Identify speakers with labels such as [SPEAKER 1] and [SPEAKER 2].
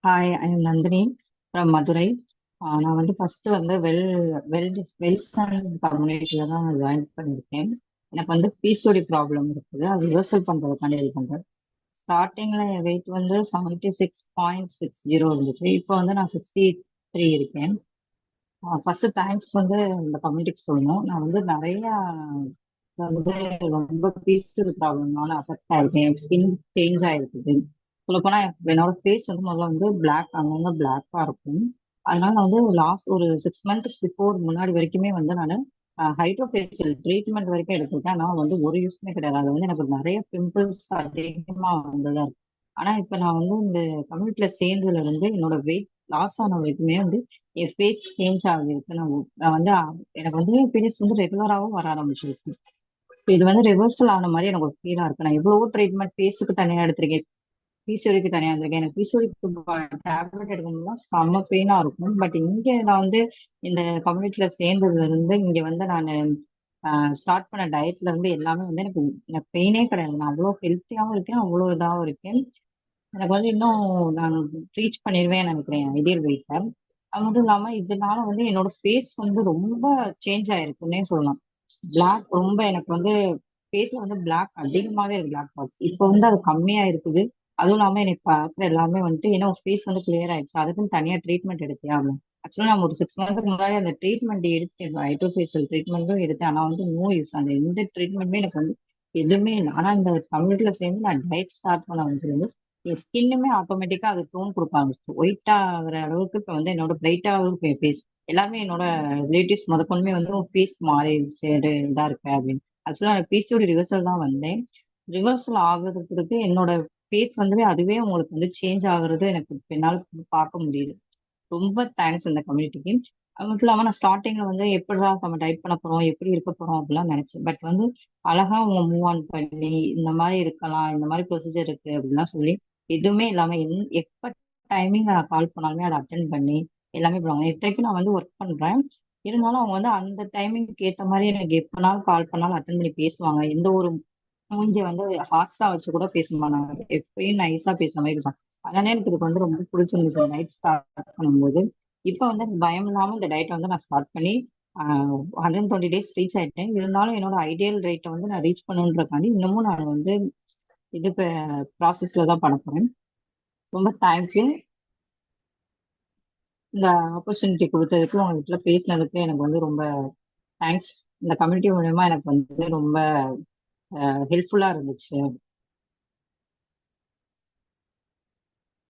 [SPEAKER 1] Hi, I am Nandini from Madurai. நான் வந்து first வந்து வெல்சன் கம்யூனிட்டியில தான் ஜாயின் பண்ணியிருக்கேன். எனக்கு வந்து பிசிஓடி ப்ராப்ளம் இருக்குது. அது ரிவர்சல் பண்ணுறதுக்காண்டி இது பண்ணுறேன். ஸ்டார்டிங்கில் என் வெயிட் வந்து 76.60 இருந்துச்சு. இப்போ வந்து நான் 63 இருக்கேன். ஃபர்ஸ்ட் தேங்க்ஸ் வந்து இந்த கம்யூனிட்டிக்கு சொல்லணும். நான் வந்து நிறைய வந்து ரொம்ப பிசிஓடி ப்ராப்ளம்னால அஃபெக்ட் ஆயிருக்கேன். என் ஸ்கின் சேஞ்ச் ஆயிருக்குது. சொல்லப்போனா என்னோட ஃபேஸ் வந்து முதல்ல வந்து பிளாக் அங்கங்க பிளாக்கா இருக்கும். அதனால நான் வந்து லாஸ்ட் ஒரு 6 மந்த்ஸ் பிஃபோர் முன்னாடி வரைக்குமே வந்து நான் ஹைட்ரோஃபேஷியல் ட்ரீட்மெண்ட் வரைக்கும் எடுத்திருக்கேன். ஆனால் வந்து ஒரு யூஸ்மே கிடையாது. அது வந்து எனக்கு நிறைய பிம்பிள்ஸ் அதிகமா வந்ததா இருக்கு. ஆனா இப்ப நான் வந்து இந்த கம்யூனிட்டியில சேர்ந்ததுல இருந்து என்னோட வெயிட் லாஸ் ஆன வரைக்குமே வந்து என் ஃபேஸ் சேஞ்ச் ஆகிருக்கு. நான் வந்து எனக்கு வந்து பீரியட்ஸ் வந்து ரெகுலராகவும் வர ஆரம்பிச்சிருக்கு. இப்ப இது வந்து ரிவர்சல் ஆன மாதிரி எனக்கு ஒரு ஃபீலா இருக்கு. நான் எவ்வளவோ ட்ரீட்மெண்ட் ஃபேஸுக்கு தனியா எடுத்திருக்கேன், பிசிஓடிக்கு தனியா இருந்திருக்கேன். எனக்கு பிசிஓடிக்கு டேப்லெட் எடுக்கும்போது செம்ம பெயினா இருக்கும். பட் இங்க நான் வந்து இந்த கம்யூனிட்டியில சேர்ந்ததுல இருந்து இங்க வந்து நான் ஸ்டார்ட் பண்ண டயட்ல இருந்து எல்லாமே வந்து எனக்கு பெயினே கிடையாது. நான் அவ்வளோ ஹெல்த்தியாவும் இருக்கேன், அவ்வளோ இதாகவும் இருக்கேன். எனக்கு வந்து இன்னும் நான் ரீச் பண்ணிடுவேன் நினைக்கிறேன் ஐடியல் வெயிட்ட. அது மட்டும் இல்லாம இதனால வந்து என்னோட ஃபேஸ் வந்து ரொம்ப சேஞ்ச் ஆயிருக்குன்னே சொல்லலாம். பிளாக் ரொம்ப எனக்கு வந்து ஃபேஸ்ல வந்து பிளாக் அதிகமாவே இருக்கு, பிளாக் பாட்ஸ். இப்போ வந்து அது கம்மியா இருக்குது. அதுவும் இல்லாம எனக்கு பார்க்குற எல்லாமே வந்துட்டு ஏன்னா ஃபேஸ் வந்து கிளியர் ஆயிடுச்சு, அதுக்குன்னு தனியா ட்ரீட்மெண்ட் எடுத்தே ஆகணும். ஆக்சுவலா நான் ஒரு 6 மந்த்துக்கு முன்னாடி அந்த ட்ரீட்மெண்ட் எடுத்தேன், ஹைட்ரோஃபேஷியல் ட்ரீட்மெண்ட்டும் எடுத்தேன். ஆனா வந்து நோ யூஸ். அந்த எந்த ட்ரீட்மெண்ட்டுமே எனக்கு வந்து எதுவுமே இல்லை. ஆனா இந்த கம்யூனிட்டியில சேர்ந்து நான் டயட் ஸ்டார்ட் பண்ண வந்து என் ஸ்கின்னுமே ஆட்டோமேட்டிக்கா அது டோன் கொடுக்க ஆரம்பிச்சு ஒயிட் ஆகுற அளவுக்கு இப்போ வந்து என்னோட பிரைட்டாகவும் இருக்கு என் ஃபேஸ். எல்லாமே என்னோட ரிலேட்டிவ்ஸ் முதற்கொண்டுமே வந்து ஃபேஸ் மாறிடுச்சு, இதா இருக்கு அப்படின்னு. ஆக்சுவலா நான் பிசிஓடி ரிவர்சல் தான் வந்தேன். ரிவர்சல் ஆகுறதுக்கு என்னோட ஃபேஸ் வந்து அதுவே உங்களுக்கு வந்து சேஞ்ச் ஆகுறது எனக்கு இப்ப என்னால பார்க்க முடியுது. ரொம்ப தேங்க்ஸ் இந்த கம்யூனிட்டிக்கு. அது மட்டும் இல்லாம நான் ஸ்டார்டிங்ல வந்து எப்படிடா நம்ம டைப் பண்ண போறோம், எப்படி இருக்க போறோம் அப்படிலாம் நினைச்சேன். பட் வந்து அழகா அவங்க மூவ் ஆன் பண்ணி இந்த மாதிரி இருக்கலாம், இந்த மாதிரி ப்ரொசீஜர் இருக்கு அப்படிலாம் சொல்லி எதுவுமே இல்லாம எப்ப டைமிங் நான் கால் பண்ணாலுமே அதை அட்டன் பண்ணி எல்லாமே பண்ணுவாங்க. இத்தனைக்கும் நான் வந்து ஒர்க் பண்றேன். இருந்தாலும் அவங்க வந்து அந்த டைமிங்க்கு ஏத்த மாதிரி எனக்கு எப்பனாலும் கால் பண்ணாலும் அட்டன் பண்ணி பேசுவாங்க. எந்த ஒரு மூஞ்சிய வந்து ஹார்ஷா வச்சு கூட பேச மாட்டாங்க. எப்பயும் நைஸா பேசுற மாதிரி இருக்கும். அதனால எனக்கு இதுக்கு வந்து ரொம்ப பிடிச்சிருந்துச்சு நைட் ஸ்டார்ட் பண்ணும்போது. இப்போ வந்து எனக்கு பயம் இல்லாம இந்த டயட்டை வந்து நான் ஸ்டார்ட் பண்ணி 120 டேஸ் ரீச் ஆயிட்டேன். இருந்தாலும் என்னோட ஐடியல் ரேட்டை வந்து நான் ரீச் பண்ணுன்றதுக்காண்டி இன்னமும் நான் வந்து இதுக்கு ப்ராசஸ்ல தான் பண்ண போறேன். ரொம்ப தேங்க்யூ. இந்த ஆப்பர்ச்சுனிட்டி கொடுத்ததுக்கு, உங்ககிட்ட பேசினதுக்கு எனக்கு வந்து ரொம்ப தேங்க்ஸ். இந்த கம்யூனிட்டி மூலயமா எனக்கு வந்து ரொம்ப ஹெல்ப்ஃபுல்லா இருந்துச்சு.